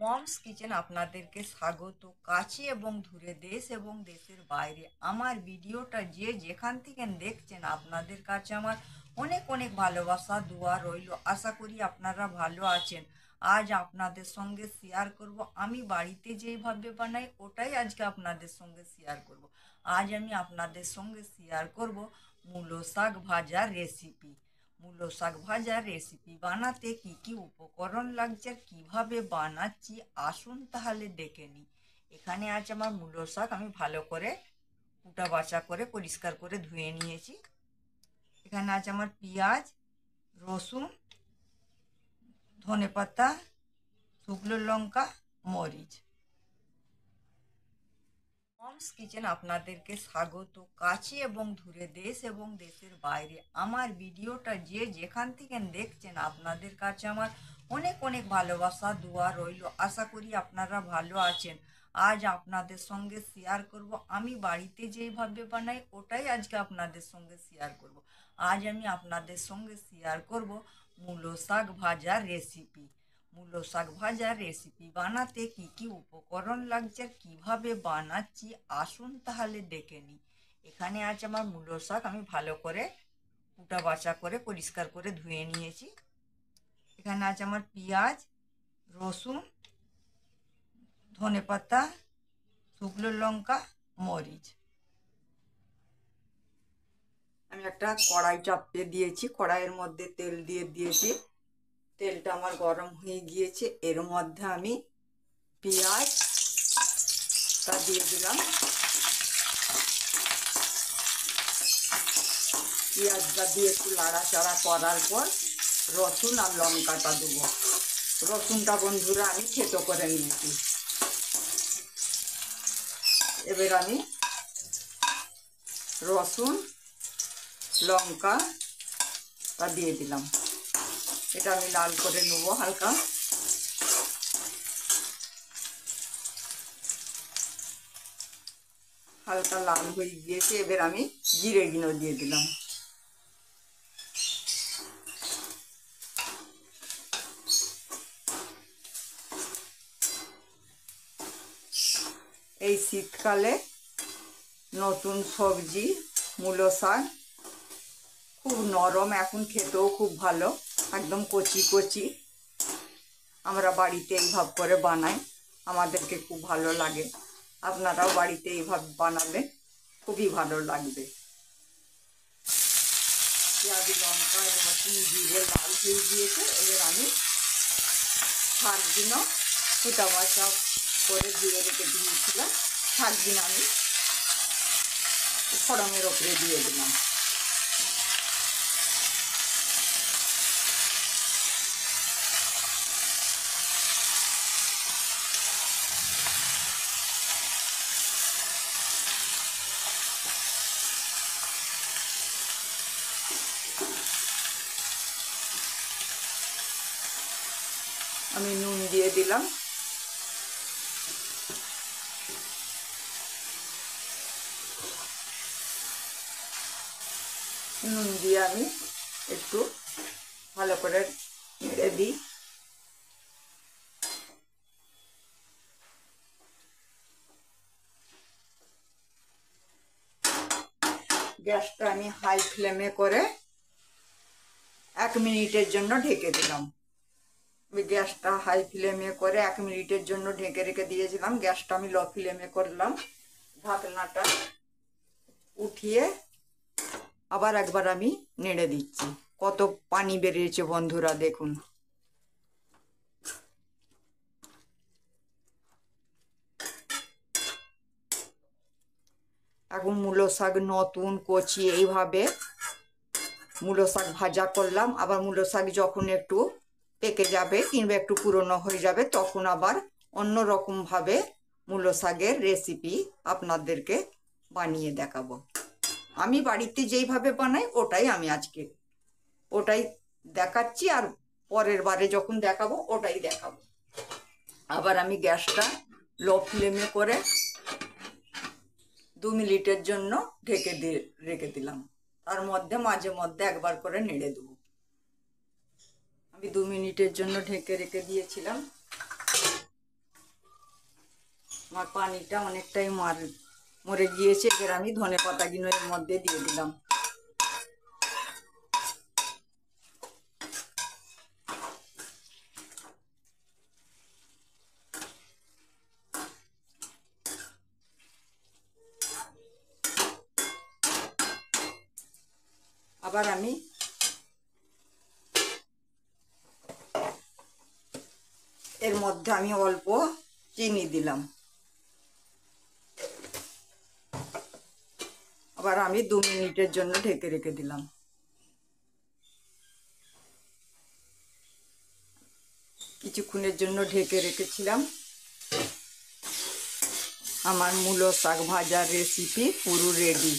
Moms kitchen আপনাদেরকে স্বাগত। কাছে এবং দূরে, দেশ এবং দেশের বাইরে আমার ভিডিওটা যে যেখান থেকে দেখছেন, আপনাদের কাছে আমার অনেক অনেক ভালোবাসা দোয়া রইল। আশা করি আপনারা ভালো আছেন। আজ আপনাদের সঙ্গে শেয়ার করব আমি বাড়িতে যেইভাবে বানাই, ওটাই আজকে আপনাদের সঙ্গে শেয়ার করব। আজ আমি আপনাদের সঙ্গে শেয়ার করব মূলো শাক ভাজার রেসিপি। মূলো শাক ভাজার রেসিপি বানাতে কি কি উপকরণ লাগছে আর কীভাবে বানাচ্ছি, আসুন তাহলে দেখে নিই। এখানে আছে আমার মূলো শাক, আমি ভালো করে কুটা বাছা করে পরিষ্কার করে ধুয়ে নিয়েছি। এখানে আছে আমার পেঁয়াজ, রসুন, ধনেপাতা, শুকনো লঙ্কা, মরিচ। মমস কিচেন আপনাদেরকে স্বাগত। কাছে এবং দূরে, দেশ এবং দেশের বাইরে আমার ভিডিওটা যে যেখান থেকে দেখছেন, আপনাদের কাছে আমার অনেক অনেক ভালোবাসা দোয়া রইল। আশা করি আপনারা ভালো আছেন। আজ আপনাদের সঙ্গে শেয়ার করব আমি বাড়িতে যেইভাবে বানাই, ওটাই আজকে আপনাদের সঙ্গে শেয়ার করব। আজ আমি আপনাদের সঙ্গে শেয়ার করব মূলো শাক ভাজার রেসিপি। মূলো শাক ভাজার রেসিপি বানাতে কি কি উপকরণ লাগছে আর কীভাবে বানাচ্ছি, আসুন তাহলে দেখে নিই। এখানে আছে আমার মূলো শাক, আমি ভালো করে কুটা বাছা করে পরিষ্কার করে ধুয়ে নিয়েছি। এখানে আছে আমার পেঁয়াজ, রসুন, ধনেপাতা, শুকনো লঙ্কা, মরিচ। আমি একটা কড়াই চাপিয়ে দিয়েছি, কড়াইয়ের মধ্যে তেল দিয়ে দিয়েছি। তেলটা আমার গরম হয়ে গিয়েছে, এর মধ্যে আমি পেঁয়াজটা দিয়ে দিলাম। পেঁয়াজটা দিয়ে একটু নাড়াচাড়া করার পর রসুন আর লঙ্কাটা দেবো। রসুনটা বন্ধুরা আমি থেতো করে নিয়েছি। এবার আমি রসুন লঙ্কাটা দিয়ে দিলাম। এটা আমি লাল করে নেবো হালকা। হালকা লাল হয়ে গিয়েছে, এবার আমি জিরে গুঁড়ো দিয়ে দিলাম। এই শীতকালে নতুন সবজি মূলো শাক, খুব নরম, এখন খেতেও খুব ভালো, একদম কচি কচি। আমরা বাড়িতে এইভাবে করে বানাই, আমাদেরকে খুব ভালো লাগে। আপনারাও বাড়িতে এইভাবে বানাবেন, খুবই ভালো লাগবে। পেঁয়াজ লঙ্কা রসুন জিরে লাল হয়ে গিয়েছে, এবার আমি শাকগুলো কুটা বাছা করে দিয়ে রেখে দিয়েছিলাম, শাকগুলো আমি ফোড়নের ওপরে দিয়ে দিলাম। আমি নুন দিয়ে দিলাম। নুন দিয়ে আমি একটু ভালো করে নেড়ে দিই। গ্যাসটা আমি হাই ফ্লেমে করে 1 মিনিটের জন্য ঢেকে দিলাম। আমি গ্যাসটা হাই ফ্লেমে করে 1 মিনিটের জন্য ঢেকে রেখে দিয়েছিলাম। গ্যাসটা আমি লো ফ্লেমে করলাম। ঢাকনাটা উঠিয়ে আবার একবার আমি নেড়ে দিচ্ছি। কত পানি বেরিয়েছে বন্ধুরা, দেখুন। এখন মূলো শাক নতুন কচি এইভাবে মূলো শাক ভাজা করলাম। আবার মূলো শাক যখন একটু পেকে যাবে কিংবা একটু পুরনো হয়ে যাবে, তখন আবার অন্য রকম ভাবে মূলো শাকের রেসিপি আপনাদেরকে বানিয়ে দেখাবো। আমি বাড়িতে যেইভাবে বানাই ওটাই আমি আজকে ওটাই দেখাচ্ছি, আর পরের বারে যখন দেখাবো ওটাই দেখাবো। আবার আমি গ্যাসটা লো ফ্লেমে করে 2 মিনিটের জন্য ঢেকে দিয়ে রেখে দিলাম। তার মধ্যে মাঝে মধ্যে একবার করে নেড়ে দেবো। আমি 2 মিনিটের জন্য ঢেকে রেখে দিয়েছিলাম। আমার পানিটা অনেকটাই মরে গিয়েছে। এবার আমি ধনে পাতাগুলো এর মধ্যে দিয়ে দিলাম। আবার আমি এর মধ্যে অল্প চিনি দিলাম। আবার আমি 2 মিনিটের জন্য ঢেকে রেখে দিলাম। কিছুক্ষণের জন্য ঢেকে রেখেছিলাম। আমার মূলো শাক ভাজার রেসিপি পুরো রেডি।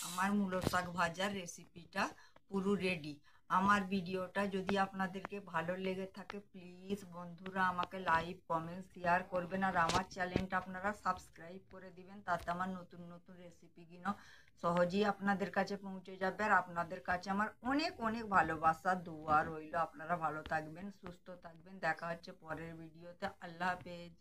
আমার মূলো শাক ভাজার রেসিপিটা পুরো রেডি। আমার ভিডিওটা যদি আপনাদেরকে ভালো লেগে থাকে প্লিজ বন্ধুরা আমাকে লাইক কমেন্ট শেয়ার করবেন, আর আমার চ্যানেলটা আপনারা সাবস্ক্রাইব করে দিবেন। তাতে আমার নতুন নতুন রেসিপিগুলো সহজেই আপনাদের কাছে পৌঁছে যাবে। আর আপনাদের কাছে আমার অনেক অনেক ভালোবাসা দোয়া রইল। আপনারা ভালো থাকবেন, সুস্থ থাকবেন। দেখা হচ্ছে পরের ভিডিওতে। আল্লাহ হাফেজ।